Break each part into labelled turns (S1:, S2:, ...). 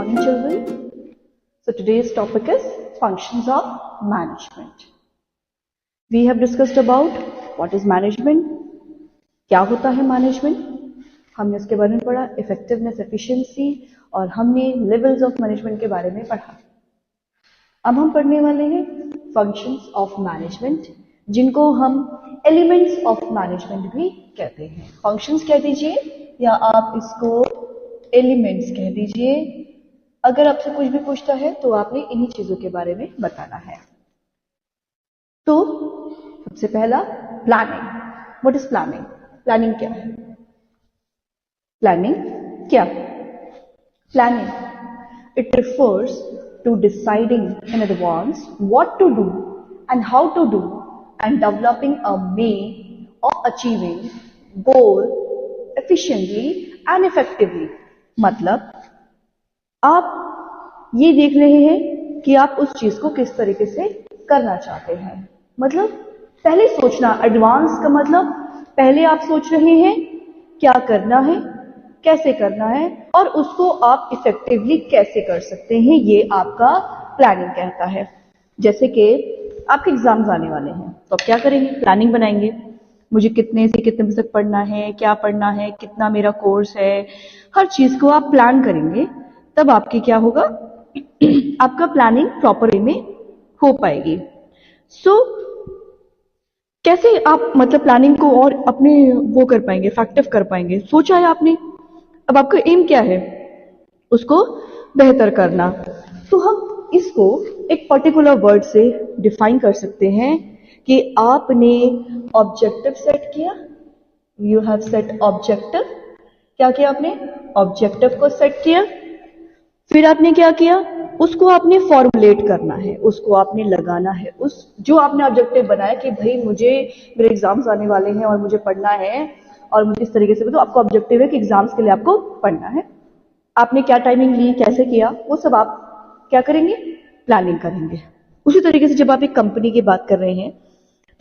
S1: morning, children. So today's topic is functions of management. We have discussed about what is management, क्या होता है management, हमने इसके बारे में पढ़ा effectiveness, efficiency और हमने levels of management के बारे में पढ़ा. अब हम पढ़ने वाले हैं functions of management, जिनको हम elements of management भी कहते हैं. Functions कह दीजिए या आप इसको elements कह दीजिए. अगर आपसे कुछ भी पूछता है तो आपने इन्हीं चीजों के बारे में बताना है. तो सबसे पहला planning. What is planning? Planning क्या है? प्लानिंग क्या? Planning it refers to deciding in advance what to do and how to do and developing a way of achieving goal efficiently and effectively. मतलब आप ये देख रहे हैं कि आप उस चीज को किस तरीके से करना चाहते हैं. मतलब पहले सोचना. एडवांस का मतलब पहले आप सोच रहे हैं क्या करना है, कैसे करना है और उसको आप इफेक्टिवली कैसे कर सकते हैं. ये आपका प्लानिंग कहता है. जैसे कि आपके एग्जाम्स आने वाले हैं तो आप क्या करेंगे? प्लानिंग बनाएंगे. मुझे कितने से कितने बजे तक पढ़ना है, क्या पढ़ना है, कितना मेरा कोर्स है, हर चीज को आप प्लान करेंगे. तब आपकी क्या होगा? आपका प्लानिंग प्रॉपर वे में हो पाएगी. सो कैसे आप मतलब प्लानिंग को और अपने वो कर पाएंगे, इफेक्टिव कर पाएंगे? सोचा है आपने, अब आपका एम क्या है? उसको बेहतर करना. तो हम इसको एक पर्टिकुलर वर्ड से डिफाइन कर सकते हैं कि आपने ऑब्जेक्टिव सेट किया. You have set objective. क्या किया आपने? ऑब्जेक्टिव को सेट किया. फिर आपने क्या किया? उसको आपने फॉर्मुलेट करना है, उसको आपने लगाना है. उस जो आपने ऑब्जेक्टिव बनाया कि भाई मुझे मेरे एग्जाम्स आने वाले हैं और मुझे पढ़ना है और मुझे इस तरीके से, तो आपका ऑब्जेक्टिव है कि एग्जाम्स के लिए आपको पढ़ना है. आपने क्या टाइमिंग ली, कैसे किया, वो सब आप क्या करेंगे? प्लानिंग करेंगे. उसी तरीके से जब आप एक कंपनी की बात कर रहे हैं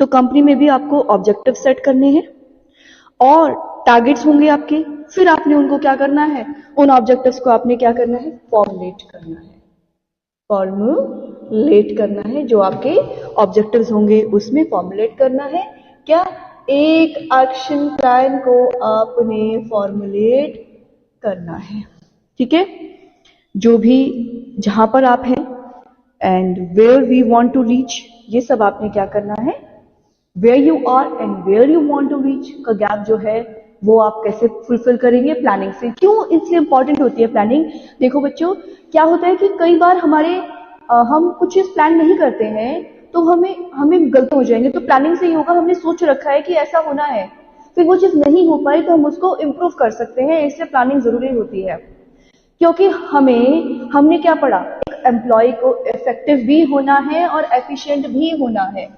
S1: तो कंपनी में भी आपको ऑब्जेक्टिव सेट करने हैं और टारगेट्स होंगे आपके. फिर आपने उनको क्या करना है? उन ऑब्जेक्टिव्स को आपने क्या करना है? फॉर्मुलेट करना है. फॉर्मुलेट करना है. जो आपके ऑब्जेक्टिव्स होंगे उसमें फॉर्मुलेट करना है. क्या? एक एक्शन प्लान को आपने फॉर्मुलेट करना है. ठीक है? जो भी जहां पर आप हैं and where we want to reach, ये सब आपने क्या करना है? Where you are and where you want to reach का गैप जो है वो आप कैसे फुलफिल करेंगे? प्लानिंग से. क्यों इसलिए इंपॉर्टेंट होती है प्लानिंग? देखो बच्चों, क्या होता है कि कई बार हम कुछ चीज प्लान नहीं करते हैं तो हमें गलत हो जाएंगे. तो प्लानिंग से ही होगा. हमने सोच रखा है कि ऐसा होना है, फिर वो चीज नहीं हो पाई तो हम उसको इम्प्रूव कर सकते हैं. इसलिए प्लानिंग जरूरी होती है. क्योंकि हमने क्या पढ़ा? एक एम्प्लॉय को इफेक्टिव भी होना है और एफिशिएंट भी होना है.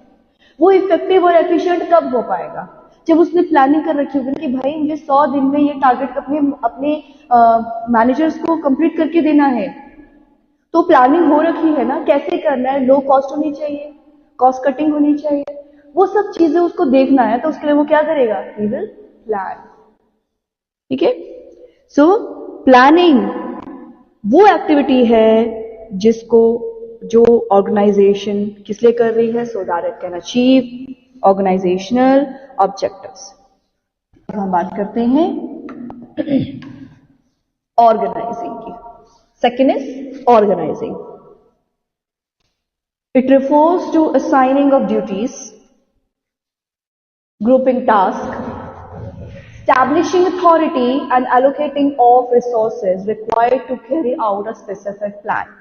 S1: वो इफेक्टिव और एफिशिएंट कब हो पाएगा? जब उसने प्लानिंग कर रखी होगी कि भाई मुझे 100 दिन में ये टारगेट अपने मैनेजर्स को कंप्लीट करके देना है. तो प्लानिंग हो रखी है ना, कैसे करना है. लो कॉस्ट होनी चाहिए, कॉस्ट कटिंग होनी चाहिए, वो सब चीजें उसको देखना है. तो उसके लिए वो क्या करेगा? He will plan. ठीक है? सो प्लानिंग वो एक्टिविटी है जो ऑर्गेनाइजेशन किस लिए कर रही है? So that it can achieve organisational objectives. अब हम बात करते हैं ऑर्गेनाइजिंग की. Second is organising. It refers to assigning of duties, grouping task, establishing authority and allocating of resources required to carry out a specific plan.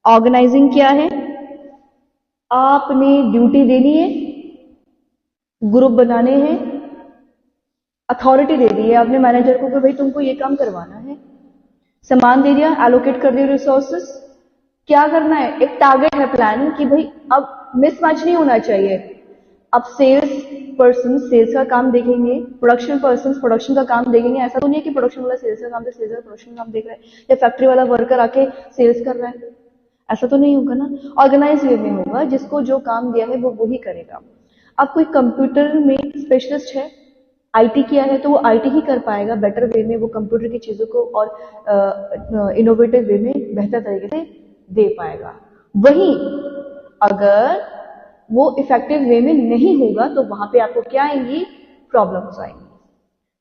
S1: Organizing क्या है? आपने duty देनी है, ग्रुप बनाने हैं, अथॉरिटी दे दी है आपने मैनेजर को कि भाई तुमको ये काम करवाना है, सामान दे दिया, एलोकेट कर दिया रिसोर्सेस. क्या करना है? एक टारगेट है, प्लान कि भाई अब मिसमैच नहीं होना चाहिए. अब सेल्स पर्सन सेल्स का काम देखेंगे, प्रोडक्शन पर्सन प्रोडक्शन का काम देखेंगे. ऐसा तो नहीं है कि प्रोडक्शन वाला सेल्स का काम तो सेल्स वाला प्रोडक्शन का काम देख रहा है या फैक्ट्री वाला वर्कर आके सेल्स कर रहा है. ऐसा तो नहीं होगा ना. ऑर्गेनाइज वे में होगा. जिसको जो काम दिया है वो वही करेगा. अब कोई कंप्यूटर में स्पेशलिस्ट है, आईटी किया है तो वो आईटी ही कर पाएगा बेटर वे में, वो कंप्यूटर की चीजों को और इनोवेटिव वे में बेहतर तरीके से दे पाएगा। वहीं अगर वो इफेक्टिव वे में नहीं होगा तो वहां पे आपको क्या आएंगी, प्रॉब्लम्स आएंगी।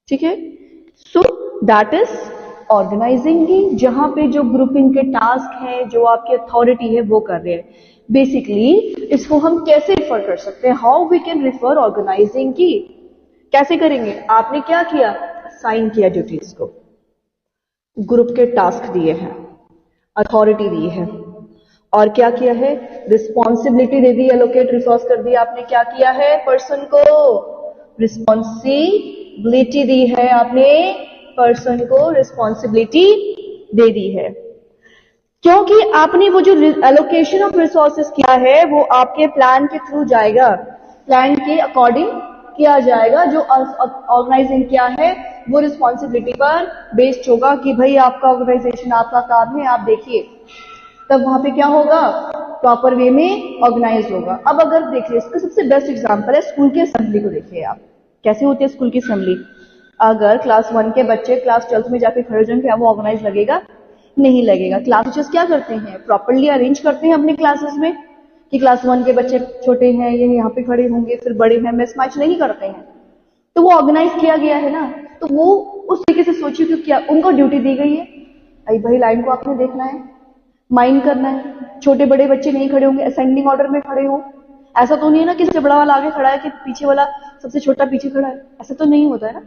S1: ठीक है, सो दैट इज ऑर्गेनाइजिंग की, जहां पे जो ग्रुपिंग के टास्क है, जो आपकी अथॉरिटी है वो कर रहे हैं। बेसिकली इसको हम कैसे रिफर कर सकते हैं, how we can refer organising की, कैसे करेंगे। आपने क्या किया, साइन किया ड्यूटीज को, ग्रुप के टास्क दिए हैं, अथॉरिटी दी है, और क्या किया है, रिस्पॉन्सिबिलिटी दे दी, एलोकेट रिसोर्स कर दिया। आपने क्या किया है, पर्सन को रिस्पॉन्सिबिलिटी दी है, आपने पर्सन को रिस्पॉन्सिबिलिटी दे दी है, क्योंकि आपने वो जो एलोकेशन ऑफ रिसोर्सेस किया है वो आपके प्लान के थ्रू जाएगा, प्लान के अकॉर्डिंग किया जाएगा। जो ऑर्गेनाइजिंग किया है वो रिस्पॉन्सिबिलिटी पर बेस्ड होगा कि भाई आपका ऑर्गेनाइजेशन, आपका काम है, आप देखिए, तब वहां पे क्या होगा, प्रॉपर वे में ऑर्गेनाइज होगा। अब अगर देखिए, इसका सबसे बेस्ट एग्जांपल है स्कूल की असेंबली को। देखिए आप कैसे होती है स्कूल की असेंबली। अगर क्लास 1 के बच्चे क्लास 12 में जाके खड़े हो जाएंगे, क्या वो ऑर्गेनाइज लगेगा, नहीं लगेगा। क्लास टीचर्स क्या करते हैं, प्रॉपरली अरेंज करते हैं अपने क्लासेस में कि क्लास 1 के बच्चे छोटे हैं, ये यहाँ पे खड़े होंगे, फिर बड़े हैं, मिस मैच नहीं करते हैं। तो वो ऑर्गेनाइज किया गया है ना, तो वो उस तरीके से सोचिए कि क्या उनको ड्यूटी दी गई है, अरे भाई लाइन को आपने देखना है, माइंड करना है, छोटे बड़े बच्चे नहीं खड़े होंगे, असेंडिंग ऑर्डर में खड़े हो। ऐसा तो नहीं है ना कि सबसे बड़ा वाला आगे खड़ा है कि पीछे वाला सबसे छोटा पीछे खड़ा है, ऐसा तो नहीं होता है ना।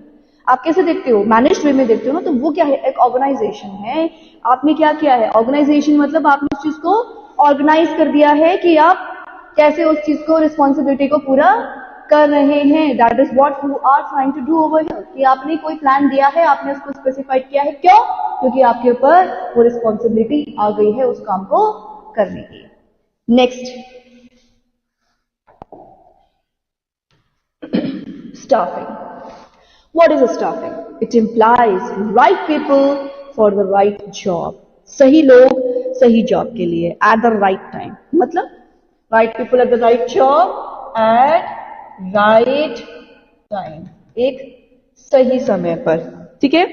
S1: आप कैसे देखते हो, मैनेज्ड वे में देखते हो ना। तो वो क्या है, एक ऑर्गेनाइजेशन है। आपने क्या किया है, ऑर्गेनाइजेशन मतलब आपने उस चीज को ऑर्गेनाइज कर दिया है कि आप कैसे उस चीज को, रिस्पॉन्सिबिलिटी को पूरा कर रहे हैं। That is what you are trying to do over here, कि आपने कोई प्लान दिया है, आपने उसको स्पेसिफाइड किया है, क्यों, क्योंकि आपके ऊपर वो रिस्पॉन्सिबिलिटी आ गई है उस काम को करने की। Next, staffing. What is a staffing? It implies right people for the right job. सही लोग सही जॉब के लिए at the right time. मतलब right people at the right job at right time. एक सही समय पर, ठीक है।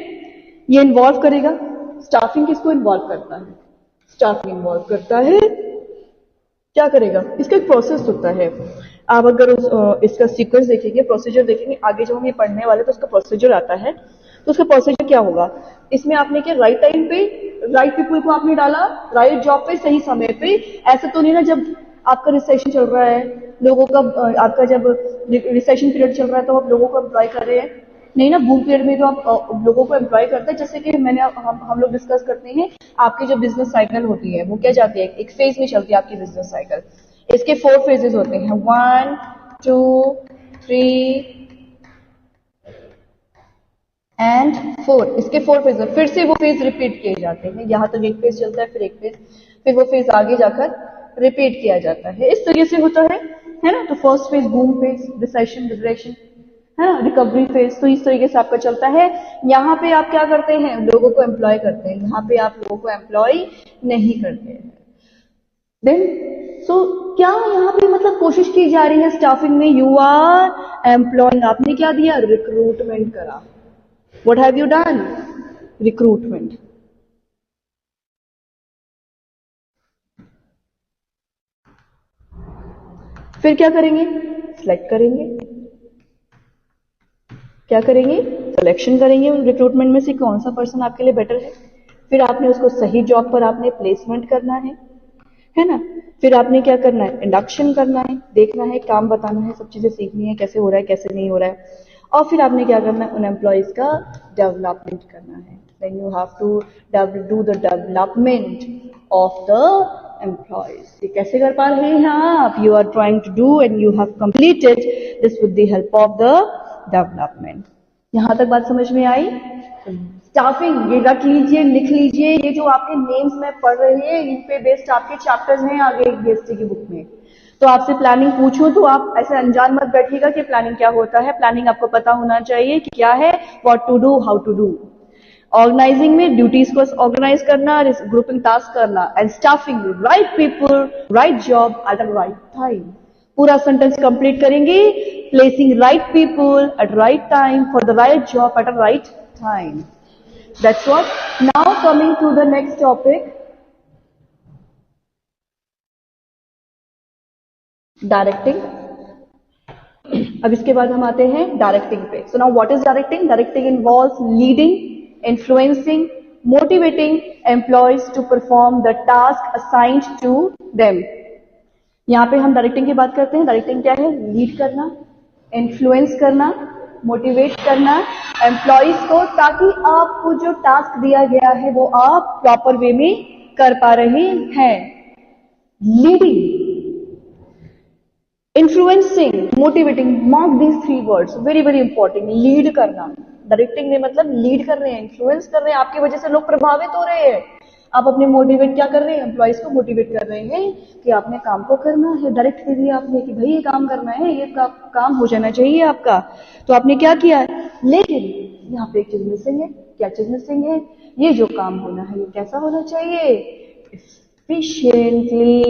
S1: ये इन्वॉल्व करेगा, स्टाफिंग किसको इन्वॉल्व करता है, स्टाफिंग इन्वॉल्व करता है, क्या करेगा, इसका एक प्रोसेस होता है। आप अगर इसका सीक्वेंस देखेंगे, प्रोसीजर देखेंगे, आगे जब हम ये पढ़ने वाले तो उसका प्रोसीजर आता है। तो उसका प्रोसीजर क्या होगा, इसमें आपने क्या, राइट टाइम पे राइट पीपल को आपने डाला, राइट जॉब पे सही समय पे। ऐसा तो नहीं ना जब आपका रिसेशन चल रहा है, लोगों का आपका जब रिसेशन पीरियड चल रहा है तो आप लोगों को एम्प्लॉय कर रहे हैं, नहीं ना। बूम पीरियड में तो आप लोगों को एम्प्लॉय करते हैं। जैसे कि मैंने हम लोग डिस्कस करते हैं, आपकी जो बिजनेस साइकिल होती है वो क्या जाती है, एक फेज में चलती है आपकी बिजनेस साइकिल। इसके 4 फेजेस होते हैं, 1 2 3 एंड 4। इसके 4 फेज है, फिर से वो फेज रिपीट किए जाते हैं। यहाँ तक एक फेज चलता है, फिर एक फेज, फिर वो फेज आगे जाकर रिपीट किया जाता है। इस तरीके से होता है ना। तो first phase boom phase, recession, depression, है ना, रिकवरी फेज। तो इस तरीके से आपका चलता है। यहाँ पे आप क्या करते हैं, लोगों को एम्प्लॉय करते हैं, यहाँ पे आप लोगों को एम्प्लॉय नहीं करते हैं। देन क्या यहाँ पे मतलब कोशिश की जा रही है स्टाफिंग में, यू आर एम्प्लॉइंग, आपने क्या दिया, रिक्रूटमेंट करा। What have you done, recruitment. फिर क्या करेंगे, सिलेक्ट करेंगे, क्या करेंगे, सिलेक्शन करेंगे रिक्रूटमेंट में से कौन सा पर्सन आपके लिए बेटर है। फिर आपने उसको सही जॉब पर आपने प्लेसमेंट करना है ना। फिर आपने क्या करना है, इंडक्शन करना है, देखना है, काम बताना है, सब चीजें सीखनी है, कैसे हो रहा है कैसे नहीं हो रहा है। और फिर आपने क्या करना है, उन एम्प्लॉयज का डेवलपमेंट करना है। Then you have to do the development of the employees. ये कैसे कर पा रहे हैं आप, you are trying to do and you have completed this with the help of the development. यहां तक बात समझ में आई। स्टाफिंग ये रख लीजिए, लिख लीजिए, ये जो आपके नेम्स में पढ़ रहे हैं इन पे बेस्ड आपके चैप्टर्स हैं आगे बीएसटी की बुक में। तो आपसे प्लानिंग पूछूं तो आप ऐसे अनजान मत बैठिएगा कि प्लानिंग क्या होता है। प्लानिंग आपको पता होना चाहिए कि क्या है, what to do, how to do. Organising में ड्यूटीज को ऑर्गेनाइज करना, ग्रुपिंग टास्क करना, and staffing right people, right job at the right time. पूरा सेंटेंस कंप्लीट करेंगे placing right people at right time for the right job at a right time. That's what. Now coming to the next topic, directing. अब इसके बाद हम आते हैं directing पे. So now what is directing? Directing involves leading, influencing, motivating employees to perform the task assigned to them. यहां पे हम डायरेक्टिंग की बात करते हैं. डायरेक्टिंग क्या है? लीड करना, इन्फ्लुएंस करना, मोटिवेट करना एम्प्लॉयज को, ताकि आपको जो टास्क दिया गया है वो आप प्रॉपर वे में कर पा रहे हैं. Leading, influencing, motivating, mark these three words, very very important. Lead करना, डायरेक्टिंग में मतलब लीड कर रहे हैं, इन्फ्लुएंस कर रहे हैं, आपकी वजह से लोग प्रभावित हो रहे हैं. आप अपने मोटिवेट क्या कर रहे हैं? एम्प्लॉयज को मोटिवेट कर रहे हैं कि आपने काम को करना है. डायरेक्ट दे दिया आपने कि भाई ये काम करना है, ये काम हो जाना चाहिए आपका, तो आपने क्या किया है. लेकिन यहाँ पे एक चीज मिसिंग है. क्या चीज मिसिंग है? ये जो काम होना है ये कैसा होना चाहिए? Efficiently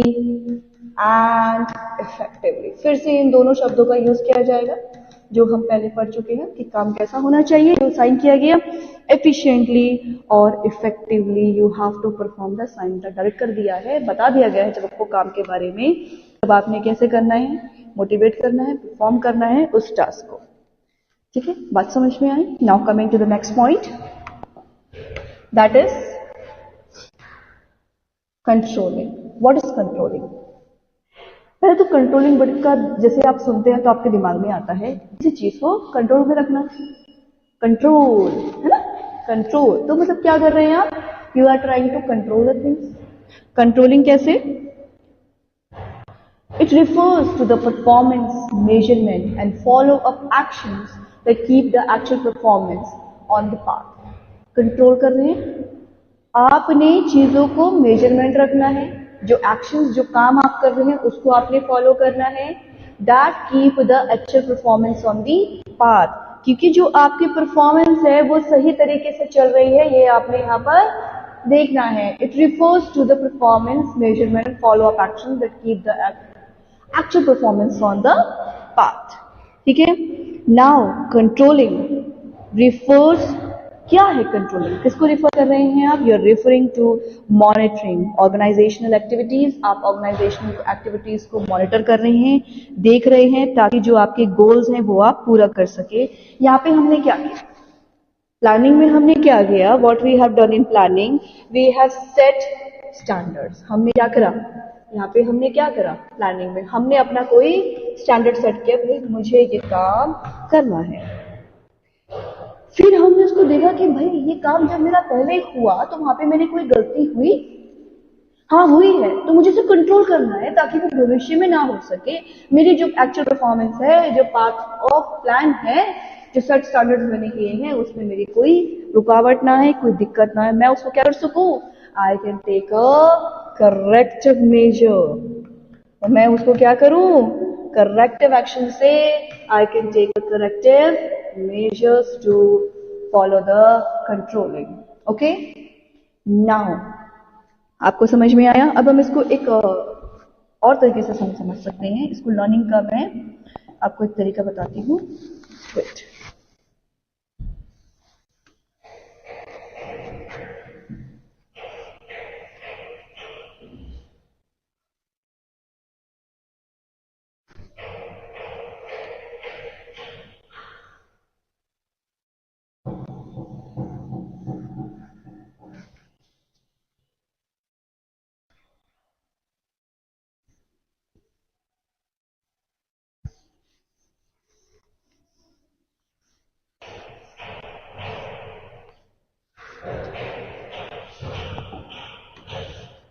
S1: and effectively. फिर से इन दोनों शब्दों का यूज किया जाएगा जो हम पहले पढ़ चुके हैं कि काम कैसा होना चाहिए, जो साइन किया गया. एफिशिएंटली और effectively you have to perform the sign. Direct कर दिया है, बता दिया गया है जब आपको काम के बारे में, तब आपने कैसे करना है? मोटिवेट करना है, परफॉर्म करना है उस टास्क को. ठीक है, बात समझ में आई? Now coming to the next point, that is controlling. What is controlling? पहले तो कंट्रोलिंग वर्ड का जैसे आप सुनते हैं तो आपके दिमाग में आता है किसी चीज को कंट्रोल में रखना. कंट्रोल है ना, कंट्रोल. तो मतलब क्या कर रहे हैं आप? You are trying to control the things. Controlling कैसे? It refers to the performance, measurement and follow up actions that keep the actual performance on the path. Control कर रहे हैं, आपने चीजों को मेजरमेंट रखना है, जो एक्शंस, जो काम आप कर रहे हैं उसको आपने फॉलो करना है. That keep the actual performance on the path. क्योंकि जो आपकी परफॉर्मेंस है वो सही तरीके से चल रही है, ये आपने यहाँ पर देखना है. It refers to the performance, measurement, follow up action that keep the actual performance on the path. ठीक है. नाउ कंट्रोलिंग रिफर्स, क्या है कंट्रोलिंग? किसको रिफर कर रहे हैं आप? You are referring to monitoring organisational activities. आप ऑर्गेनाइजेशनल एक्टिविटीज को मॉनिटर कर रहे हैं, देख रहे हैं, ताकि जो आपके गोल्स हैं वो आप पूरा कर सके. यहाँ पे हमने क्या किया? प्लानिंग में हमने क्या किया? What we have done in planning, we have set standards. हमने क्या करा? यहाँ पे हमने क्या करा? प्लानिंग में हमने अपना कोई स्टैंडर्ड सेट किया, भाई मुझे ये काम करना है. फिर हमने उसको देखा कि भाई ये काम जब मेरा पहले हुआ तो वहां पे मैंने कोई गलती हुई? हाँ हुई है, तो मुझे इसे कंट्रोल करना है ताकि वो भविष्य में ना हो सके. मेरी जो एक्चुअल परफॉर्मेंस है, जो पाथ ऑफ प्लान है, जो सेट स्टैंडर्ड्स मैंने किए हैं, उसमें मेरी कोई रुकावट ना है, कोई दिक्कत ना है. मैं उसको क्या कर सकूं? I can take a corrective measure. और मैं उसको क्या करूं? करेक्टिव एक्शन से I can take a corrective measures to follow the controlling. Okay, now आपको समझ में आया? अब हम इसको एक और तरीके से समझ सकते हैं. इसको लर्निंग का मैं आपको एक तरीका बताती हूँ. Wait.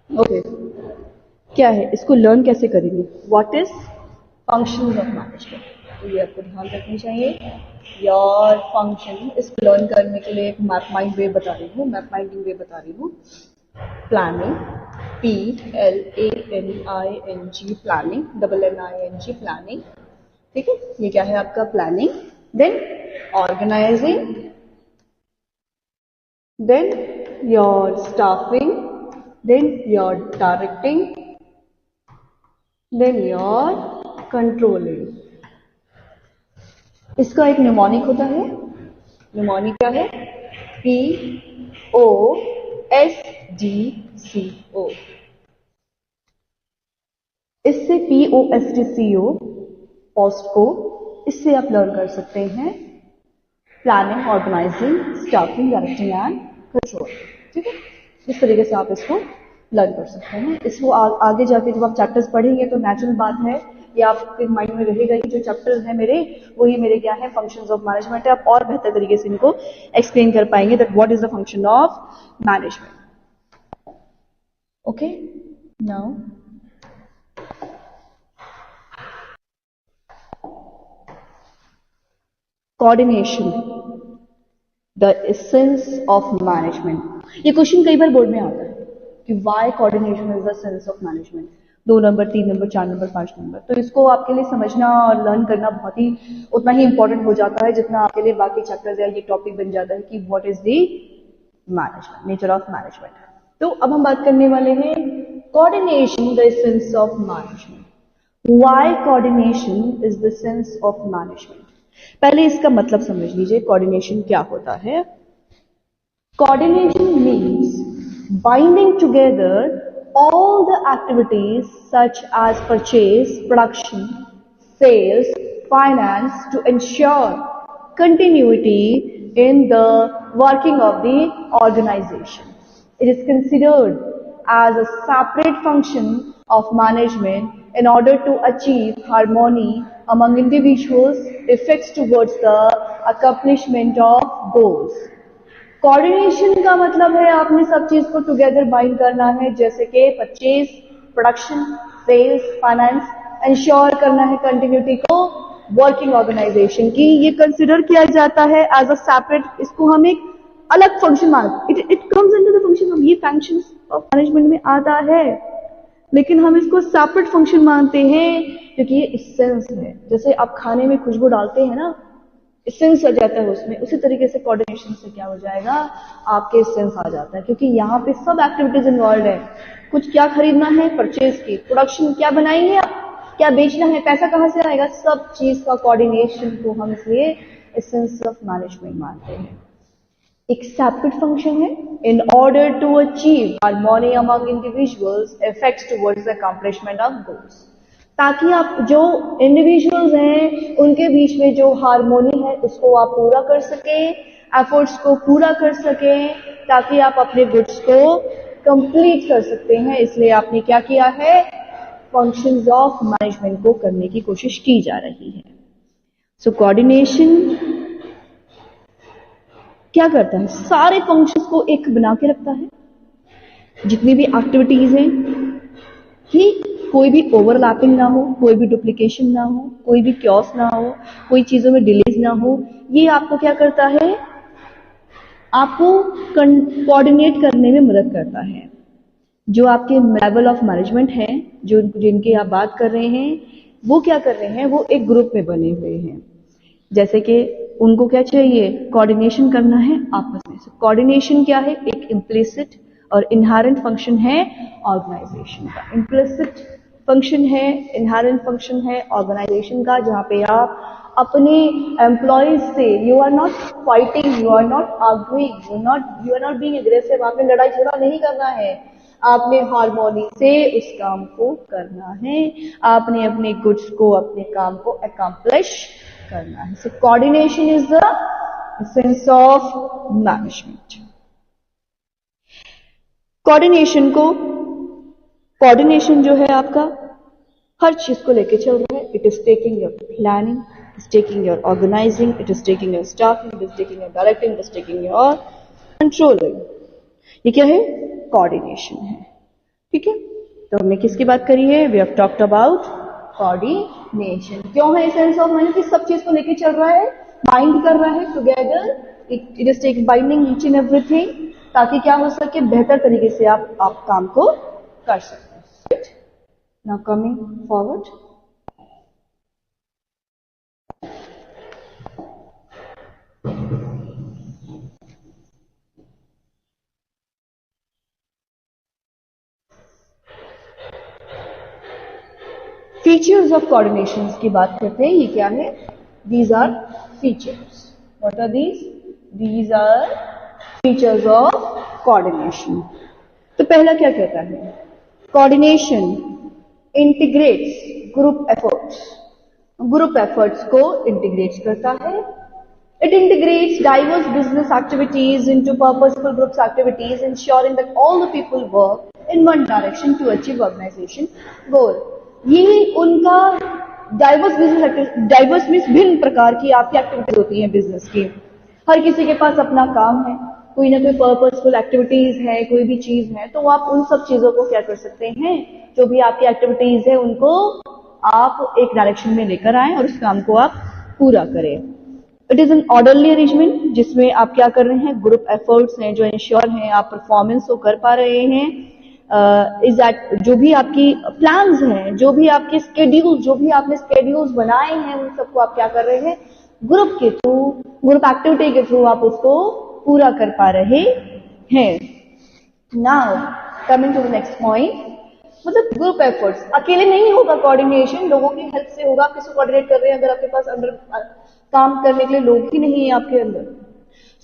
S1: ओके, क्या है? इसको लर्न कैसे करेंगे? What is functions of management? तो ये आपको ध्यान रखनी चाहिए. योर फंक्शन, इसको लर्न करने के लिए एक मैप माइंड वे बता रही हूँ, मैप माइंडिंग वे बता रही हूँ. Planning, PLANNING, planning, NNING, planning. ठीक है, ये क्या है आपका? Planning. Then organising, then your staffing, then your directing, then your controlling. इसका एक न्यूमोनिक होता है, न्यूमोनिक क्या है? POSDCO। इससे POSDCO पोस्ट को इससे आप लर्न कर सकते हैं planning, organising, staffing, directing and control. ठीक है, इस तरीके से आप इसको लर्न कर सकते हैं। इसको आगे जाके जब आप चैप्टर्स पढ़ेंगे तो नेचुरल बात है, ये आपके माइंड में रहेगा कि जो चैप्टर्स हैं मेरे, वही मेरे क्या है, फंक्शंस ऑफ मैनेजमेंट है। आप और बेहतर तरीके से इनको एक्सप्लेन कर पाएंगे that what is the function of management. Okay, now coordination, the essence of management. ये क्वेश्चन कई बार बोर्ड में आता है कि why coordination is the essence of management. 2 number, 3 number, 4 number, 5 number. तो इसको आपके लिए समझना और लर्न करना बहुत ही उतना ही इंपॉर्टेंट हो जाता है जितना आपके लिए बाकी चैप्टर्स या ये टॉपिक बन जाता है कि what is the management, nature of management. तो अब हम बात करने वाले हैं coordination, the essence of management. Why coordination is the essence of management. पहले इसका मतलब समझ लीजिए, कोऑर्डिनेशन क्या होता है। Coordination means binding together all the activities such as purchase, production, sales, finance to ensure continuity in the working of the organization. It is considered as a separate function of management in order to achieve harmony among individuals, effects towards the accomplishment of goals. Coordination का मतलब है आपने सब चीज को together bind करना है, जैसे कि purchase, production, sales, finance, insure करना है कंटिन्यूटी को वर्किंग ऑर्गेनाइजेशन की। ये कंसिडर किया जाता है एज अ सेपरेट, इसको हम एक अलग फंक्शन मानते, it comes under the function of, ये फंक्शन ऑफ मैनेजमेंट में आता है, लेकिन हम इसको सेपरेट फंक्शन मानते हैं क्योंकि ये एसेंस है। जैसे आप खाने में खुशबू डालते हैं ना, एसेंस आ जाता है उसमें, उसी तरीके से कोऑर्डिनेशन से क्या हो जाएगा, आपके एसेंस आ जाता है, क्योंकि यहाँ पे सब एक्टिविटीज इन्वॉल्व है। कुछ क्या खरीदना है, परचेज की, प्रोडक्शन क्या बनाएंगे आप, क्या बेचना है, पैसा कहाँ से आएगा, सब चीज का कोऑर्डिनेशन को हम इसलिए एसेंस ऑफ मैनेजमेंट मानते हैं। एक सेपरेट फंक्शन है in order to achieve harmony among individuals, effects towards the accomplishment of goals, ताकि आप जो इंडिविजुअल्स हैं उनके बीच में जो हार्मोनी है उसको आप पूरा कर सके, एफर्ट्स को पूरा कर सके, ताकि आप अपने गुड्स को कंप्लीट कर सकते हैं। इसलिए आपने क्या किया है, फंक्शंस ऑफ मैनेजमेंट को करने की कोशिश की जा रही है। सो कोऑर्डिनेशन क्या करता है, सारे फंक्शंस को एक बना के रखता है, जितनी भी एक्टिविटीज हैं कि कोई भी ओवरलैपिंग ना हो, कोई भी डुप्लीकेशन ना हो, कोई भी क्योस ना हो, कोई चीजों में डिलेज ना हो। ये आपको क्या करता है, आपको कोऑर्डिनेट करने में मदद करता है। जो आपके लेवल ऑफ मैनेजमेंट है, जो जिनकी आप बात कर रहे हैं, वो क्या कर रहे हैं, वो एक ग्रुप में बने हुए हैं। जैसे कि उनको क्या चाहिए, कोऑर्डिनेशन करना है आपस में। कोऑर्डिनेशन क्या है, एक इम्प्लिसिट और इनहेरेंट फंक्शन है ऑर्गेनाइजेशन का। इम्प्लिसिट फंक्शन है, इनहेरेंट फंक्शन है ऑर्गेनाइजेशन का, जहां पे आप अपने एम्प्लॉयज से, you are not fighting, you are not arguing, you are not being aggressive, आपने लड़ाई झगड़ा नहीं करना है, आपने हार्मोनी से उस काम को करना है, आपने अपने गुड्स को, अपने काम को अकम्प्लिश करना है। So coordination is the essence of management. Coordination जो है आपका हर चीज को लेके चल रहा है। It is taking your planning, it is taking your organising, it is taking your staffing, it is taking your directing, it is taking your controlling. ये क्या है, कोऑर्डिनेशन है। ठीक है, तो हमने किसकी बात करी है, we have talked about coordination. क्यों है एसेंस ऑफ मैनेजमेंट, सब चीज को लेके चल रहा है, बाइंड कर रहा है together, it is take binding each and everything, ताकि क्या हो सके, बेहतर तरीके से आप काम को कर सकते हैं। Now coming forward, features of coordination की बात करते हैं। ये क्या है, These are features. What are these? These are features of coordination. तो पहला क्या कहता है? Coordination integrates group efforts. Group efforts को integrates करता है. It integrates diverse business activities into purposeful groups activities, ensuring that all the people work in one direction to achieve organization goal. ये उनका डाइवर्स मीन्स भिन्न प्रकार की आपकी activities होती हैं बिजनेस की. हर किसी के पास अपना काम है, कोई ना कोई पर्पसफुल एक्टिविटीज है, कोई भी चीज है, तो आप उन सब चीजों को क्या कर सकते हैं, जो भी आपकी एक्टिविटीज है उनको आप एक डायरेक्शन में लेकर आए और उस काम को आप पूरा करें. It is an orderly arrangement जिसमें आप क्या कर रहे हैं, ग्रुप एफर्ट्स हैं जो इंश्योर हैं आप परफॉर्मेंस को कर पा रहे हैं. इज दैट जो भी आपकी प्लान्स हैं, जो भी आपके स्केड्यूल्स, जो भी आपने स्केड्यूल्स बनाए हैं, उन सबको आप क्या कर रहे हैं, ग्रुप के थ्रू, ग्रुप एक्टिविटी के थ्रू आप उसको पूरा कर पा रहे हैं. Now coming to the next point, मतलब ग्रुप एफर्ट्स अकेले नहीं होगा, कोऑर्डिनेशन लोगों की हेल्प से होगा. आप किसको कोऑर्डिनेट कर रहे हैं अगर आपके पास अंदर काम करने के लिए लोग ही नहीं है आपके अंदर?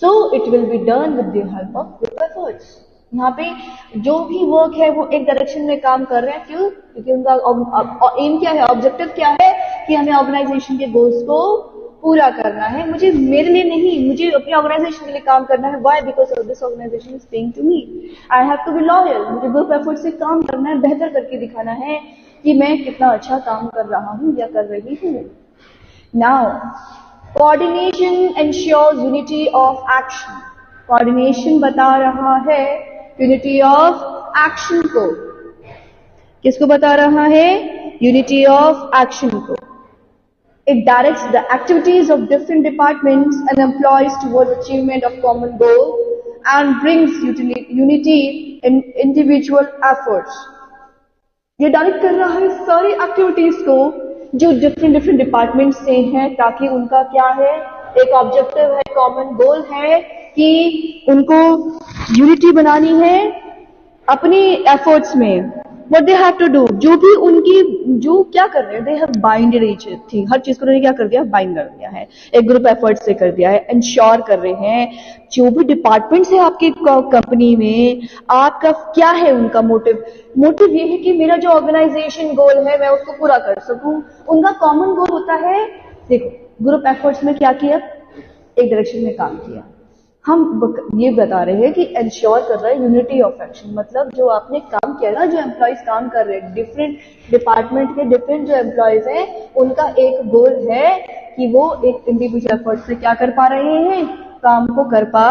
S1: So it will be done with the help of group efforts. यहाँ पे जो भी वर्क है वो एक डायरेक्शन में काम कर रहे हैं. क्यों? क्योंकि उनका एम क्या है, ऑब्जेक्टिव क्या है कि हमें ऑर्गेनाइजेशन के गोल्स को पूरा करना है. मुझे मेरे लिए नहीं, मुझे अपनी ऑर्गेनाइजेशन के लिए काम करना है. Why? Because of this organisation is paying to me. I have to be loyal. मुझे ग्रुप एफर्ट से काम करना है, बेहतर करके दिखाना है कि मैं कितना अच्छा काम कर रहा हूँ या कर रही हूँ. Now coordination ensures unity of action. Coordination बता रहा है यूनिटी ऑफ एक्शन को. किसको बता रहा है? यूनिटी ऑफ एक्शन को. It directs the activities of different departments and employees towards achievement of common goal and brings unity in individual efforts. ये डायरेक्ट कर रहा है सारी एक्टिविटीज को जो डिफरेंट डिपार्टमेंट से हैं, ताकि उनका क्या है, एक ऑब्जेक्टिव है, कॉमन गोल है कि उनको यूनिटी बनानी है अपनी एफर्ट्स में. What they have to do, जो भी उनकी जो क्या कर रहे हैं, they have binded each thing. हर चीज को उन्होंने क्या कर दिया, बाइंड कर दिया है, एक ग्रुप एफर्ट से कर दिया है. इंश्योर कर रहे हैं जो भी डिपार्टमेंट्स है आपकी कंपनी में, आपका क्या है उनका मोटिव. मोटिव ये है कि मेरा जो ऑर्गेनाइजेशन गोल है मैं उसको पूरा कर सकूं. उनका कॉमन गोल होता है, देखो ग्रुप एफर्ट्स में क्या किया, एक डायरेक्शन में काम किया. हम ये बता रहे हैं कि इंश्योर कर रहा है यूनिटी ऑफ एक्शन. मतलब जो आपने काम किया ना, जो एम्प्लॉयज काम कर रहे हैं, डिफरेंट डिपार्टमेंट के डिफरेंट जो एम्प्लॉयज हैं, उनका एक गोल है कि वो एक इंडिविजुअल एफर्ट से क्या कर पा रहे हैं, काम को कर पा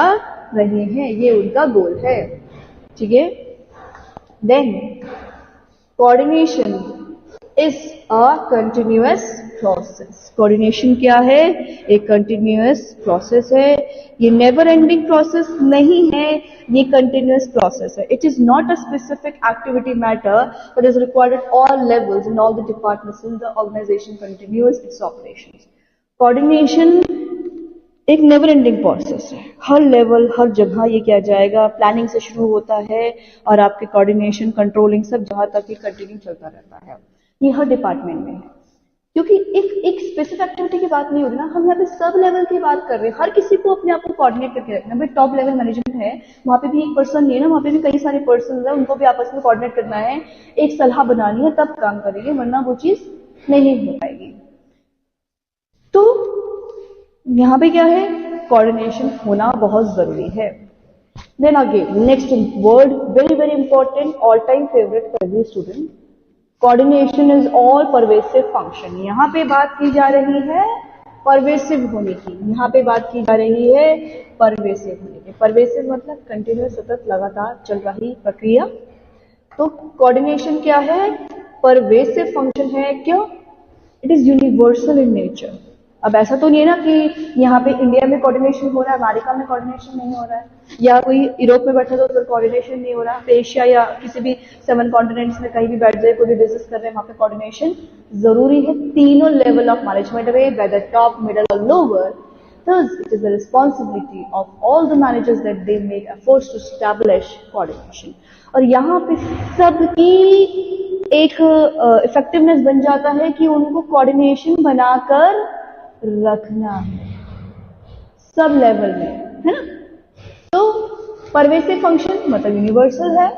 S1: रहे हैं. ये उनका गोल है. ठीक है. Then coordination is a continuous process. Coordination क्या है, एक कंटिन्यूअस प्रोसेस है. ये नेवर एंडिंग प्रोसेस नहीं है, ये कंटिन्यूअस प्रोसेस है. It is not a specific activity matter but is required at all levels in all the departments in the organisation continuous its operations. Coordination एक never ending process है. हर level, हर जगह ये किया जाएगा. प्लानिंग से शुरू होता है और आपके कोऑर्डिनेशन, कंट्रोलिंग सब जहां तक ये कंटिन्यू चलता रहता है. ये हर डिपार्टमेंट में है, क्योंकि एक स्पेसिफिक एक्टिविटी की बात नहीं हो रही ना, हम यहाँ पे सब लेवल की बात कर रहे हैं. हर किसी को अपने आप को कोऑर्डिनेट करके रखना. भाई टॉप लेवल मैनेजमेंट है, वहां पे भी एक पर्सन नहीं है ना, वहां पे भी कई सारे पर्सन है, उनको भी आपस में कोऑर्डिनेट करना है, एक सलाह बनानी है, तब काम करेंगे, वरना वो चीज नहीं हो पाएगी. तो यहाँ पे क्या है, कोऑर्डिनेशन होना बहुत जरूरी है. Then again next word, very very important, all time favourite for every student, coordination is all pervasive function. यहाँ पे बात की जा रही है परवेसिव होने की. यहाँ पे बात की जा रही है परवेसिव होने की. परवेसिव मतलब कंटिन्यूअस, सतत, लगातार चल रही प्रक्रिया. तो कोऑर्डिनेशन क्या है, परवेसिव फंक्शन है. क्यों? It is universal in nature. अब ऐसा तो नहीं है ना कि यहाँ पे इंडिया में कोऑर्डिनेशन हो रहा है, अमेरिका में कोऑर्डिनेशन नहीं हो रहा है, या कोई यूरोप में बैठा तो उधर कोऑर्डिनेशन नहीं हो रहा है. एशिया या किसी भी 7 कॉन्टिनेंट्स में कहीं भी बैठ जाए, कोई भी बिजनेस कर रहे हैं, वहां पे कोऑर्डिनेशन जरूरी है. तीनों लेवल ऑफ मैनेजमेंट है, वेदर टॉप, मिडल और lower. Thus, it is the responsibility of all the managers that they make efforts to establish coordination. और यहाँ पे सबकी एक इफेक्टिवनेस बन जाता है कि उनको कोऑर्डिनेशन बनाकर रखना है सब लेवल में, है ना। तो परवेसिव फंक्शन मतलब यूनिवर्सल है,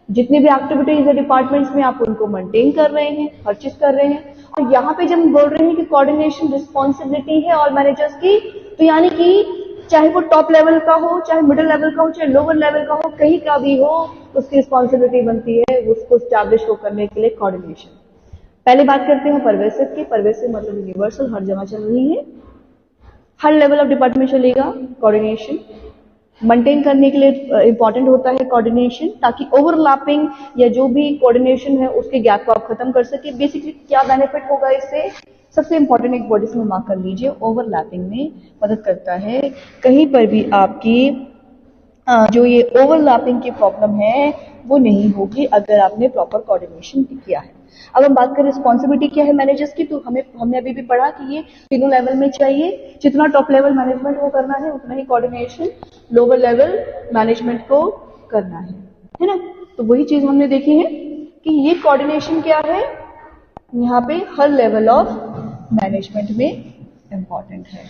S1: जितनी भी एक्टिविटीज है डिपार्टमेंट्स में आप उनको मेंटेन कर रहे हैं, हर चीज कर रहे हैं। और यहाँ पे जब हम बोल रहे हैं कि कोऑर्डिनेशन रिस्पॉन्सिबिलिटी है ऑल मैनेजर्स की, तो यानी कि चाहे वो टॉप लेवल का हो, चाहे मिडिल लेवल का हो, चाहे लोअर लेवल का हो, कहीं का भी हो, उसकी रिस्पॉन्सिबिलिटी बनती है उसको स्टैब्लिश करने के लिए कोऑर्डिनेशन। पहले बात करते हैं परवेसिव की। परवेसिव मतलब यूनिवर्सल, हर जगह चल रही है, हर लेवल ऑफ डिपार्टमेंट चलेगा कोऑर्डिनेशन। मेंटेन करने के लिए इंपॉर्टेंट होता है कोऑर्डिनेशन, ताकि ओवरलैपिंग या जो भी कोऑर्डिनेशन है उसके गैप को आप खत्म कर सके। बेसिकली क्या बेनिफिट होगा इससे, सबसे इंपॉर्टेंट एक वर्ड इसमें मार्क कर लीजिए, ओवरलैपिंग में मदद करता है। कहीं पर भी आपकी जो ये ओवरलैपिंग की प्रॉब्लम है वो नहीं होगी अगर आपने प्रॉपर कोऑर्डिनेशन किया है। अब हम बात करें रिस्पॉन्सिबिलिटी क्या है मैनेजर्स की, तो हमने अभी भी पढ़ा कि ये तीनों लेवल में चाहिए। जितना टॉप लेवल मैनेजमेंट को करना है उतना ही कोऑर्डिनेशन लोअर लेवल मैनेजमेंट को करना है ना। तो वही चीज हमने देखी है कि ये कोऑर्डिनेशन क्या है, यहाँ पे हर लेवल ऑफ मैनेजमेंट में इंपॉर्टेंट है,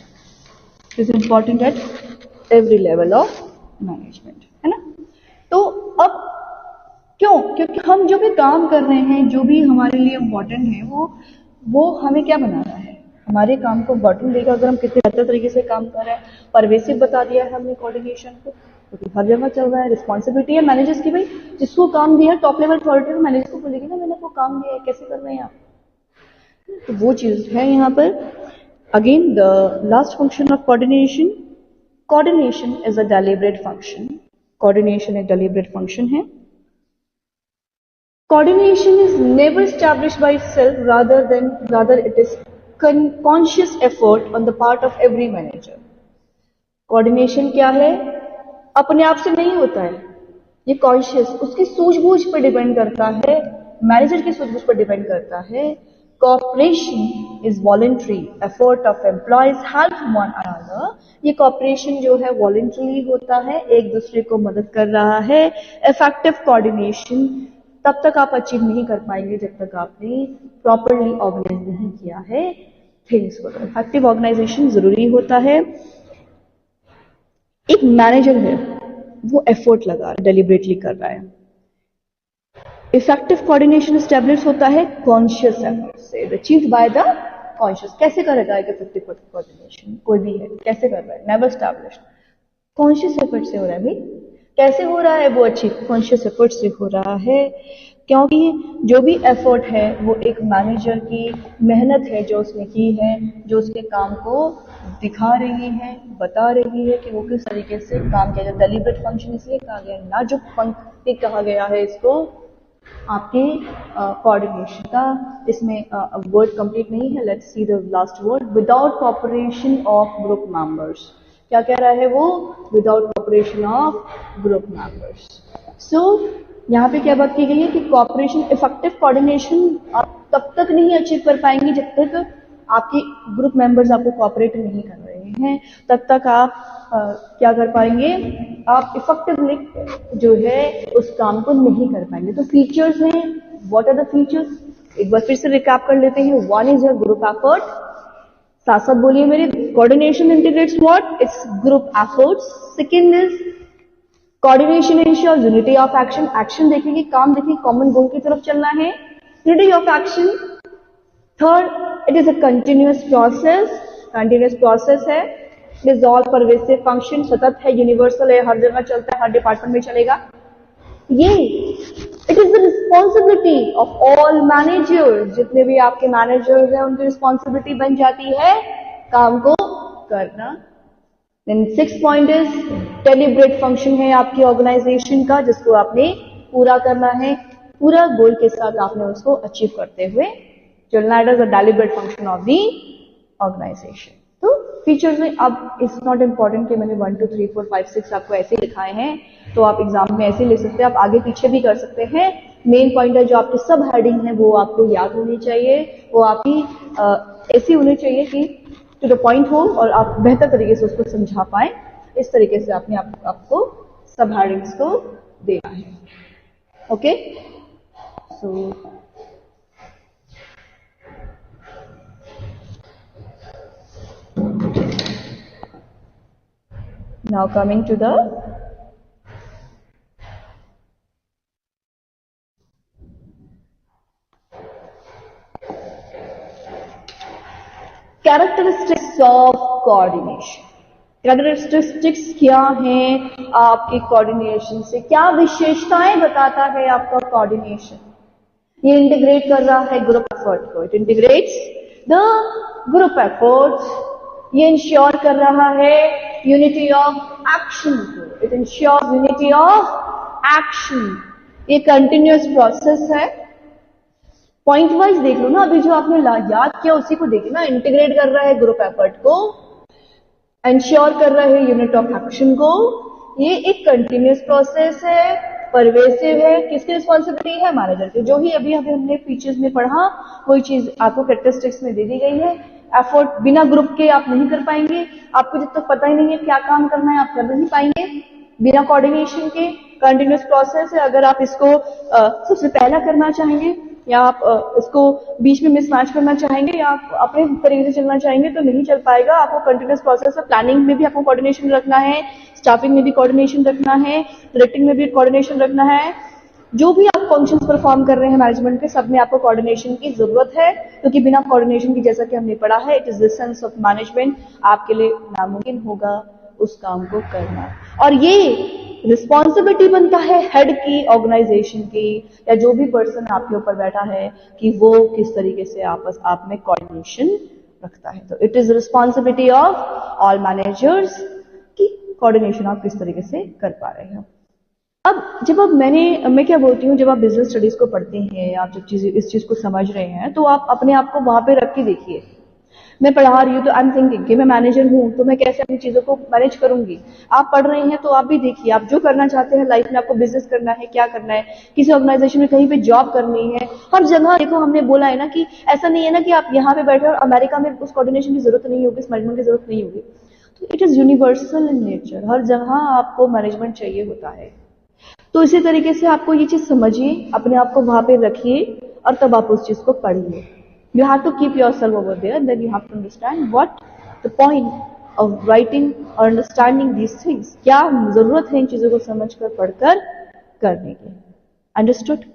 S1: is important at every level of management, है ना। तो अब क्यों, क्योंकि हम जो भी काम कर रहे हैं, जो भी हमारे लिए इम्पोर्टेंट है, वो हमें क्या बना रहा है, हमारे काम को बटन देगा अगर हम कितने बेहतर तरीके से काम कर रहे हैं। परवेसिव बता दिया है हमने कोऑर्डिनेशन को, क्योंकि हर जगह चल रहा है। रिस्पॉन्सिबिलिटी है मैनेजर्स की, भाई जिसको काम दिया है टॉप लेवल अथॉरिटी में मैनेजर को बोलेगी ना मैंने आपको काम दिया है, कैसे कर रहे हैं आप, तो वो चीज है यहाँ पर। Again the last function of coordination, coordination is a deliberate function. Coordination एक डेलिब्रेट फंक्शन है। Coordination is never established by itself, rather it is conscious effort on the part of every manager. Coordination क्या है, अपने आप से नहीं होता है, ये कॉन्शियस उसकी सूझबूझ पर डिपेंड करता है, मैनेजर की सूझबूझ पर डिपेंड करता है। Cooperation is voluntary effort of employees help one another. ये cooperation जो है वॉलेंट्री होता है, एक दूसरे को मदद कर रहा है। Effective coordination तब तक आप अचीव नहीं कर पाएंगे जब तक आपने प्रॉपरली ऑर्गेनाइज नहीं किया है थिंग्स को। इफेक्टिव ऑर्गेनाइजेशन जरूरी होता है। एक मैनेजर है वो एफर्ट लगा डेलिबरेटली कर रहा है। इफेक्टिव कोऑर्डिनेशन एस्टेब्लिश होता है कॉन्शियस एफर्ट से, अचीव्ड बाय द कॉन्शियस। कैसे करेगा एक इफेक्टिव कोऑर्डिनेशन, कोई भी है कैसे कर रहा है, नेवर एस्टेब्लिश्ड, कॉन्शियस एफर्ट से हो रहा है। भाई कैसे हो रहा है वो, अच्छी कॉन्शियस एफर्ट से हो रहा है, क्योंकि जो भी एफर्ट है वो एक मैनेजर की मेहनत है जो उसने की है, जो उसके काम को दिखा रही है, बता रही है कि वो किस तरीके से काम किया जाए। डेलिब्रेट फंक्शन इसलिए कहा गया, ना जो पंक्ति कहा गया है इसको आपके कोऑर्डिनेशन का। इसमें वर्ड कंप्लीट नहीं है, let's see the last word, without cooperation of group members. क्या कह रहा है वो, without cooperation of group members. So यहाँ पे क्या बात की गई है कि कोऑपरेशन, इफेक्टिव कोऑर्डिनेशन आप तब तक नहीं अचीव कर पाएंगे जब तक आपके ग्रुप मेंबर्स आपको कोऑपरेट नहीं कर रहे हैं, तब तक आप क्या कर पाएंगे, आप इफेक्टिवली जो है उस काम को नहीं कर पाएंगे। तो फीचर्स हैं, व्हाट आर द फीचर्स, एक बार फिर से रिकैप कर लेते हैं। One is your group effort, साथ साथ बोलिए मेरे, coordination integrates what, its group efforts. Second is coordination ensure unity of action, action देखेंगे, काम देखेंगे, कॉमन गोल की तरफ चलना है, unity of action. Third, it is a continuous process, continuous process है। रिजॉल्व परवेसिव फंक्शन, सतत है, यूनिवर्सल है, हर जगह चलता है, हर डिपार्टमेंट में चलेगा। ये it is the responsibility of all managers, जितने भी आपके मैनेजर्स हैं उनकी रिस्पॉन्सिबिलिटी बन जाती है काम को करना। Then 6 point is deliberate function है आपकी ऑर्गेनाइजेशन का, जिसको आपने पूरा करना है, पूरा गोल के साथ आपने उसको अचीव करते हुए चलना। It is a deliberate function of the organisation. तो फीचर्स में अब इट्स नॉट इम्पॉर्टेंट कि मैंने 1 2 3 4 5 6 आपको ऐसे लिखाए हैं, तो आप एग्जाम में ऐसे ले सकते हैं, आप आगे पीछे भी कर सकते हैं। मेन पॉइंट है जो आपके सब हेडिंग है वो आपको याद होनी चाहिए, वो आपकी ऐसी होनी चाहिए कि टू द पॉइंट हो और आप बेहतर तरीके से उसको समझा पाए। इस तरीके से आपने आपको सब हेडिंग्स को देना है। Okay, so now coming to the characteristics of coordination. Characteristics क्या हैं आपके कोऑर्डिनेशन से, क्या विशेषताएं बताता है आपका कोऑर्डिनेशन? ये इंटीग्रेट कर रहा है ग्रुप एफर्ट को, it integrates the group efforts. ये इंश्योर कर रहा है यूनिटी ऑफ एक्शन को, it ensure unity of action. ये कंटिन्यूअस प्रोसेस है। पॉइंट वाइज देख लो ना, अभी जो आपने याद किया उसी को देखिए ना। इंटीग्रेट कर रहा है ग्रुप एफर्ट को, इंश्योर कर रहा है यूनिट ऑफ एक्शन को। ये एक कंटिन्यूअस प्रोसेस है, परवेसिव है। किसकी रिस्पॉन्सिबिलिटी है? मैनेजर की। जो ही अभी हमने फीचर्स में पढ़ा वही चीज आपको कैरेक्टरिस्टिक्स में दे दी गई है। एफर्ट बिना ग्रुप के आप नहीं कर पाएंगे। आपको जब तक पता ही नहीं है क्या काम करना है, आप कर नहीं पाएंगे बिना कोऑर्डिनेशन के। कंटिन्यूअस प्रोसेस है। अगर आप इसको सबसे पहला करना चाहेंगे या आप इसको बीच में मिसमैच करना चाहेंगे या आप अपने तरीके से चलना चाहेंगे तो नहीं चल पाएगा। आपको कंटिन्यूअस प्रोसेस है। प्लानिंग में भी आपको कोऑर्डिनेशन रखना है, स्टाफिंग में भी कोऑर्डिनेशन रखना है, डायरेक्टिंग में भी कोऑर्डिनेशन रखना है। जो भी आप फंक्शंस परफॉर्म कर रहे हैं मैनेजमेंट के, सब में आपको कोऑर्डिनेशन की जरूरत है, क्योंकि बिना कोऑर्डिनेशन की, जैसा कि हमने पढ़ा है, it is the sense of management, आपके लिए नामुमकिन होगा उस काम को करना। और ये रिस्पॉन्सिबिलिटी बनता है हेड की, ऑर्गेनाइजेशन की, या जो भी पर्सन आपके ऊपर बैठा है कि वो किस तरीके से आपस आप में कोऑर्डिनेशन रखता है। तो it is responsibility of all managers कि कोऑर्डिनेशन आप किस तरीके से कर पा रहे हैं। अब जब आप मैं क्या बोलती हूँ, जब आप बिजनेस स्टडीज को पढ़ते हैं, आप जब इस चीज को समझ रहे हैं, तो आप अपने आप को वहां पे रख के देखिए। मैं पढ़ा रही हूँ तो आई एम थिंकिंग कि मैं मैनेजर हूँ तो मैं कैसे अपनी चीजों को मैनेज करूंगी। आप पढ़ रहे हैं तो आप भी देखिए, आप जो करना चाहते हैं लाइफ में, आपको बिजनेस करना है, क्या करना है, किसी ऑर्गेनाइजेशन में कहीं पे जॉब करनी है, हर जगह देखो हमने बोला है ना कि ऐसा नहीं है ना कि आप यहाँ पे बैठे और अमेरिका में उस कोऑर्डिनेशन की जरूरत नहीं होगी, इस मैनेजमेंट की जरूरत नहीं होगी। तो it is universal in nature, हर जगह आपको मैनेजमेंट चाहिए होता है। तो इसी तरीके से आपको ये चीज समझिए, अपने आप को वहां पे रखिए और तब आप उस चीज को पढ़िए। You have to keep yourself over there, then you have to understand what the point of writing or understanding these things. क्या जरूरत है इन चीजों को समझकर पढ़कर करने की। Understood?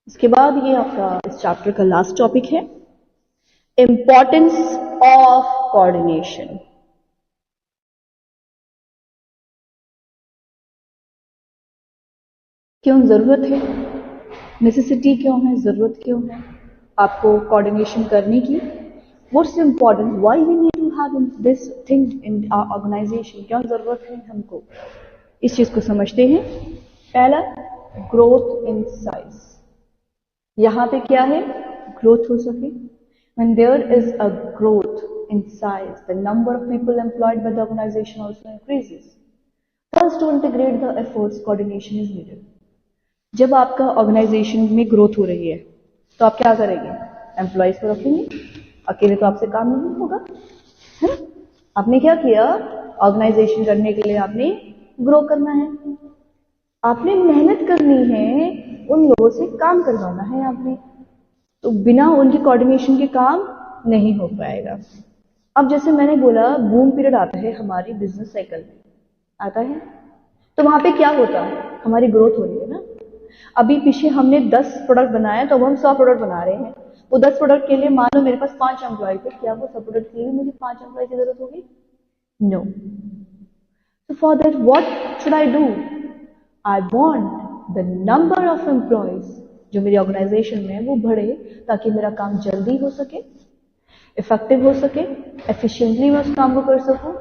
S1: इसके बाद ये आपका इस चैप्टर का लास्ट टॉपिक है, इंपॉर्टेंस ऑफ कोऑर्डिनेशन। क्यों जरूरत है, नेसेसिटी क्यों है, जरूरत क्यों है आपको कोऑर्डिनेशन करने की? What's important, why we need to have this thing in our organisation? क्यों जरूरत है हमको? इस चीज को समझते हैं। पहला, ग्रोथ इन साइज। यहां पे क्या है? ग्रोथ हो सके। When there is a growth in size, the number of people employed by the organization also increases. Thus, to integrate the efforts, coordination is needed. जब आपका ऑर्गेनाइजेशन में ग्रोथ हो रही है तो आप क्या करेंगे? एम्प्लॉयज को रखेंगे। अकेले तो आपसे काम नहीं होगा, है ना? आपने क्या किया? ऑर्गेनाइजेशन करने के लिए आपने ग्रो करना है, आपने मेहनत करनी है, उन लोगों से काम करवाना है आपने। तो बिना उनके कोऑर्डिनेशन के काम नहीं हो पाएगा। अब जैसे मैंने बोला, बूम पीरियड आता है हमारी बिजनेस साइकिल में, आता है, तो वहां पे क्या होता है? हमारी ग्रोथ हो रही है ना। अभी पीछे हमने 10 प्रोडक्ट बनाया तो अब हम 100 प्रोडक्ट बना रहे हैं। वो 10 प्रोडक्ट के लिए मान लो मेरे पास 5 एम्प्लॉय थे, क्या वो 100 प्रोडक्ट के लिए मुझे 5 एम्प्लॉय की जरूरत होगी? No. So for that, what should I do? I want the number of employees जो मेरी ऑर्गेनाइजेशन में है वो बढ़े, ताकि मेरा काम जल्दी हो सके, इफेक्टिव हो सके, एफिशिएंटली मैं उस काम को कर सकूं।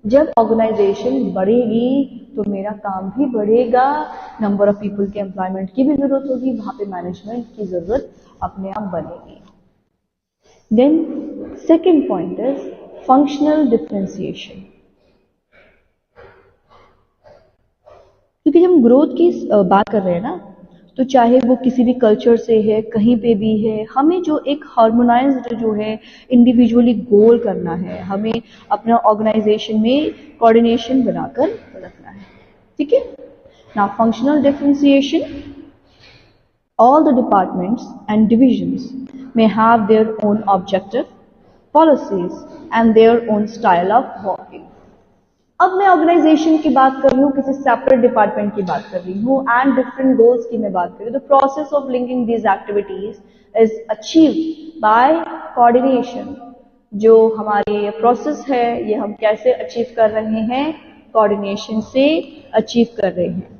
S1: जब ऑर्गेनाइजेशन बढ़ेगी तो मेरा काम भी बढ़ेगा, नंबर ऑफ पीपल के एम्प्लॉयमेंट की भी जरूरत होगी, वहां पे मैनेजमेंट की जरूरत अपने आप बनेगी। Then second point is functional differentiation. क्योंकि जब हम ग्रोथ की बात कर रहे हैं ना, तो चाहे वो किसी भी कल्चर से है, कहीं पे भी है, हमें जो एक हार्मोनाइज्ड जो है इंडिविजुअली गोल करना है, हमें अपना ऑर्गेनाइजेशन में कोऑर्डिनेशन बनाकर रखना है। ठीक है ना। Functional differentiation, all the departments and divisions may have their own objective, policies and their own style of working। अब मैं ऑर्गेनाइजेशन की बात कर रही हूँ, किसी सेपरेट डिपार्टमेंट की बात कर रही हूँ एंड डिफरेंट गोल्स की मैं बात कर रही हूँ। The process of linking these activities is achieved by coordination. जो हमारी प्रोसेस है ये हम कैसे अचीव कर रहे हैं, कोऑर्डिनेशन से अचीव कर रहे हैं।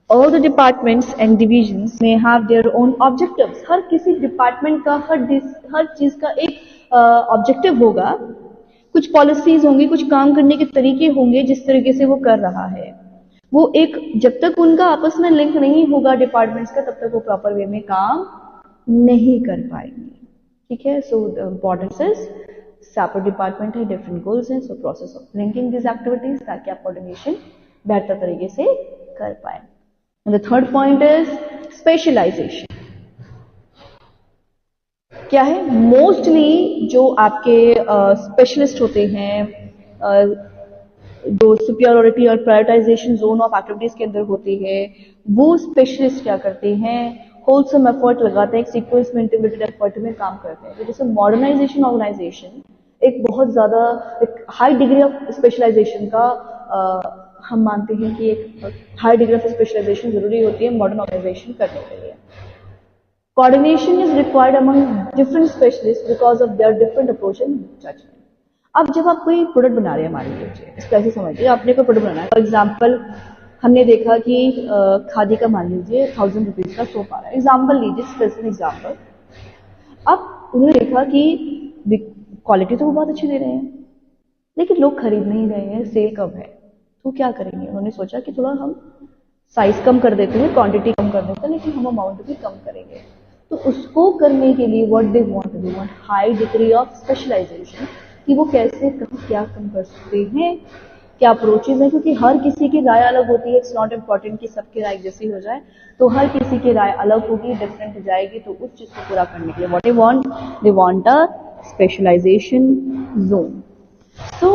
S1: All the departments and divisions may have their own objectives। हर किसी डिपार्टमेंट का हर चीज का एक ऑब्जेक्टिव होगा, कुछ पॉलिसीज होंगी, कुछ काम करने के तरीके होंगे जिस तरीके से वो कर रहा है। वो एक जब तक उनका आपस में लिंक नहीं होगा डिपार्टमेंट्स का, तब तक वो प्रॉपर वे में काम नहीं कर पाएंगे। ठीक है। So the importance is separate department है, डिफरेंट गोल्स हैं, so process of linking this activities ताकि आप कोऑर्डिनेशन बेहतर तरीके से कर पाए। And the third point is specialization। क्या है, मोस्टली जो आपके स्पेशलिस्ट होते हैं, जो सुपीरियरिटी और प्रायोरिटाइजेशन जोन ऑफ एक्टिविटीज के अंदर होती है, वो स्पेशलिस्ट क्या करते हैं, होलसम एफर्ट लगाते हैं, एक सीक्वेंस में इंटीग्रेटेड एफर्ट में काम करते हैं। तो जैसे मॉडर्नाइजेशन ऑर्गेनाइजेशन एक बहुत ज्यादा एक हाई डिग्री ऑफ स्पेशलाइजेशन का हम मानते हैं कि एक हाई डिग्री ऑफ स्पेशलाइजेशन जरूरी होती है मॉडर्न ऑर्गेनाइजेशन करने के लिए। Coordination is required among different specialist because of their different approach and judgement. अब जब आप कोई प्रोडक्ट बना रहे हैं, मान लीजिए इसको ऐसे समझिए, आपने कोई प्रोडक्ट बनाना है, फॉर एग्जाम्पल हमने देखा कि खादी का मान लीजिए 1000 रुपीज का सोप आ रहा है, एग्जाम्पल लीजिए, स्पेसिफिक एग्जाम्पल। अब उन्होंने देखा कि क्वालिटी तो वो बहुत अच्छी दे रहे हैं, लेकिन लोग खरीद नहीं रहे हैं, सेल कम है, तो क्या करेंगे। उन्होंने सोचा कि थोड़ा हम साइज कम कर देते हैं, क्वांटिटी कम कर देते हैं, लेकिन हम अमाउंट भी कम करेंगे। तो उसको करने के लिए what they want high degree of specialisation, कि वो कैसे क्या कम कर सकते हैं, क्या अप्रोचेज हैं, क्योंकि हर किसी की राय अलग होती है। इट्स नॉट इम्पॉर्टेंट कि सबकी राय जैसी हो जाए, तो हर किसी की राय अलग होगी, डिफरेंट हो जाएगी। तो उस चीज को पूरा करने के लिए what they want a specialisation zone. तो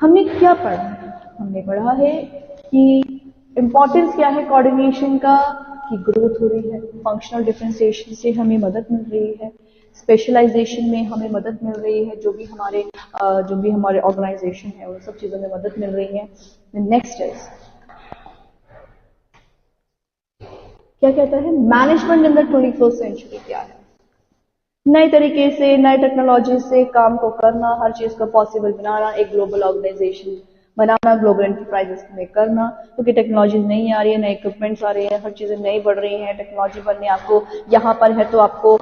S1: हमने क्या पढ़ा है, हमने पढ़ा है कि इंपॉर्टेंस क्या है कोऑर्डिनेशन का, कि ग्रोथ हो रही है, फंक्शनल डिफरेंशिएशन से हमें मदद मिल रही है, स्पेशलाइजेशन में हमें मदद मिल रही है, जो भी हमारे ऑर्गेनाइजेशन है उन सब चीजों में मदद मिल रही है। नेक्स्ट इज क्या कहता है, management in the 21st century क्या है, नए तरीके से, नए टेक्नोलॉजी से काम को करना, हर चीज को पॉसिबल बनाना, एक ग्लोबल ऑर्गेनाइजेशन बनाना, ग्लोबल एंटरप्राइजेस में करना, क्योंकि टेक्नोलॉजी नहीं आ रही है, नए इक्विपमेंट्स आ रही है, हर चीजें नई बढ़ रही हैं, टेक्नोलॉजी बनने आपको यहाँ पर है तो आपको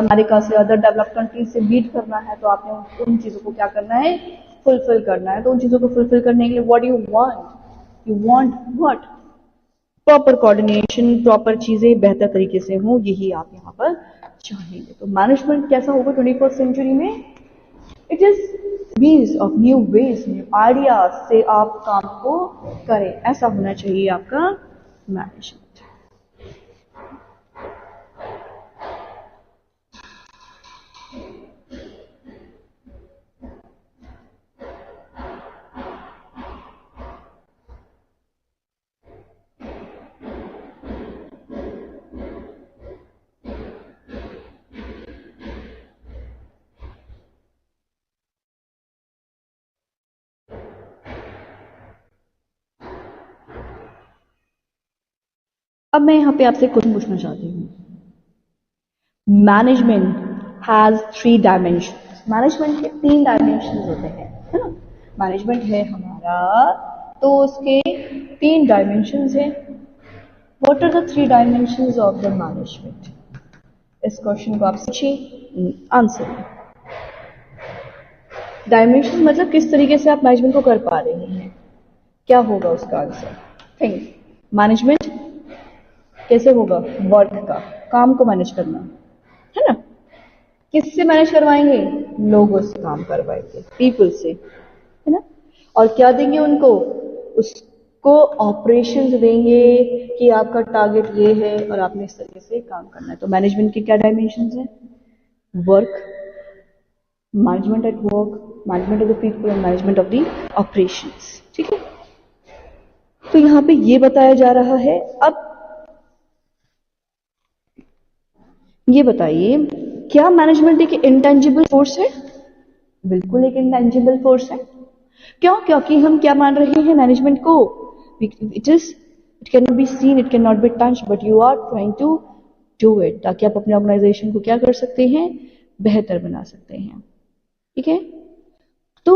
S1: अमेरिका से, अदर डेवलप्ड कंट्रीज से बीट करना है, तो आपने उन चीजों को क्या करना है, फुलफिल करना है। तो उन चीजों को फुलफिल करने के लिए what you want what proper coordination, proper चीजें बेहतर तरीके से हो, यही आप यहाँ पर चाहेंगे। तो मैनेजमेंट कैसा होगा 21st सेंचुरी में, it is means of new ways, new ideas से आप काम को करें, ऐसा होना चाहिए आपका मैनेजमेंट। अब मैं यहाँ पे आपसे क्वेश्चन पूछना चाहती हूँ, मैनेजमेंट हैज 3 डायमेंशन। मैनेजमेंट के 3 डायमेंशन होते हैं, है ना। मैनेजमेंट है हमारा, तो उसके 3 डायमेंशन हैं। What are the 3 dimension of the management? इस क्वेश्चन को आप सोचिए, आंसर। डायमेंशन मतलब किस तरीके से आप मैनेजमेंट को कर पा रहे हैं, क्या होगा उसका आंसर। थिंक मैनेजमेंट कैसे होगा, वर्क का, काम को मैनेज करना, है ना। किससे मैनेज करवाएंगे? लोगों से काम करवाएंगे, पीपल से, है ना। और क्या देंगे उनको? उसको ऑपरेशंस देंगे कि आपका टारगेट ये है और आपने इस तरीके से काम करना है। तो मैनेजमेंट के क्या डायमेंशंस हैं? Work, management at work, management of the people and management of the operations. ठीक है, तो यहां पे ये बताया जा रहा है। अब ये बताइए, क्या मैनेजमेंट एक इंटेंजिबल फोर्स है? बिल्कुल एक इंटेंजिबल फोर्स है। क्यों? क्योंकि हम क्या मान रहे हैं मैनेजमेंट को? It can not be seen, it can not be touch, but you are trying to do it, ताकि आप अपने ऑर्गेनाइजेशन को क्या कर सकते हैं? बेहतर बना सकते हैं। ठीक है, तो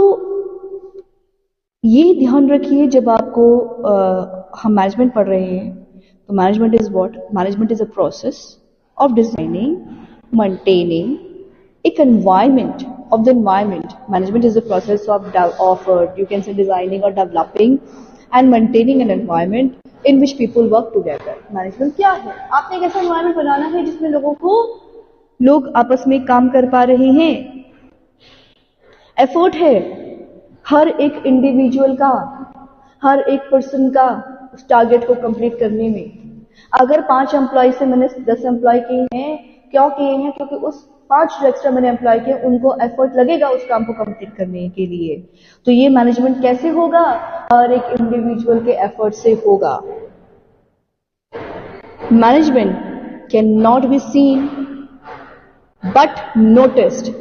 S1: ये ध्यान रखिए जब आपको हम मैनेजमेंट पढ़ रहे हैं, तो management is what? Management is a process of designing, maintaining a environment of the environment. Management is the process of you can say designing or developing and maintaining an environment in which people work together. Management क्या है? आपने एक ऐसा environment बनाना है जिसमें लोग आपस में काम कर पा रहे हैं। एफर्ट है हर एक इंडिविजुअल का, हर एक पर्सन का उस टारगेट को कंप्लीट करने में। अगर 5 एम्प्लॉय से मैंने 10 एम्प्लॉय किए हैं, क्यों किए हैं? क्योंकि उस 5 जो एक्स्ट्रा मैंने एम्प्लॉय किए उनको एफर्ट लगेगा उस काम को कंप्लीट करने के लिए। तो ये मैनेजमेंट कैसे होगा? हर एक इंडिविजुअल के एफर्ट से होगा। Management can not be scene but noticed.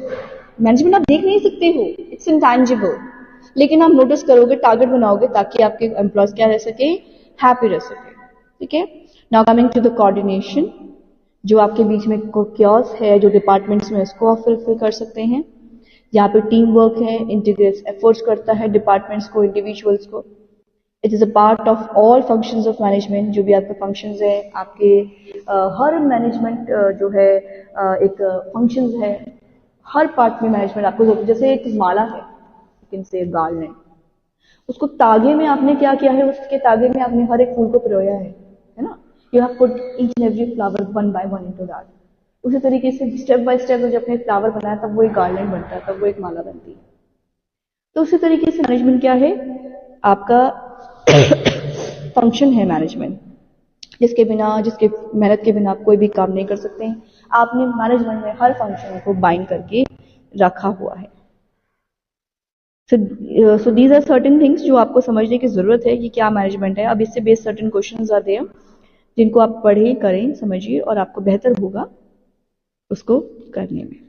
S1: Management आप देख नहीं सकते हो, इट्स इंटेंजिबल, लेकिन आप नोटिस करोगे, टारगेट बनाओगे ताकि आपके एम्प्लॉयज क्या रह सके? हैप्पी रह सके। ठीक है, now coming to the coordination, जो आपके बीच में क्योस है, जो डिपार्टमेंट्स में उसको आप फिल कर सकते हैं। यहाँ पे टीम वर्क है, इंटीग्रेट्स एफर्ट्स करता है डिपार्टमेंट्स को, इंडिविजुअल्स को। It is a part of all functions of management. जो भी आपके फंक्शंस है, आपके हर मैनेजमेंट जो है एक फंक्शंस है, हर पार्ट में मैनेजमेंट आपको, जैसे एक माला है, से गार्लैंड, उसको तागे में आपने क्या किया है? उसके तागे में आपने हर एक फूल को पिरोया है ना। You have put each and every flower one by one into that. उसी तरीके से स्टेप बाय स्टेप जब आपने फ्लावर बनाया तब वो एक गार्लैंड बनता है, तब वो एक माला बनती है। तो उसी तरीके से मैनेजमेंट क्या है? आपका फंक्शन है मैनेजमेंट, जिसके मेहनत के बिना आप कोई भी काम नहीं कर सकते हैं। आपने मैनेजमेंट में हर फंक्शन को बाइंड करके रखा हुआ है। So these are certain things जो आपको समझने की जरूरत है कि क्या मैनेजमेंट है। अब इससे बेस्ड सर्टेन क्वेश्चंस आते हैं जिनको आप पढ़ें, करें, समझिए और आपको बेहतर होगा उसको करने में।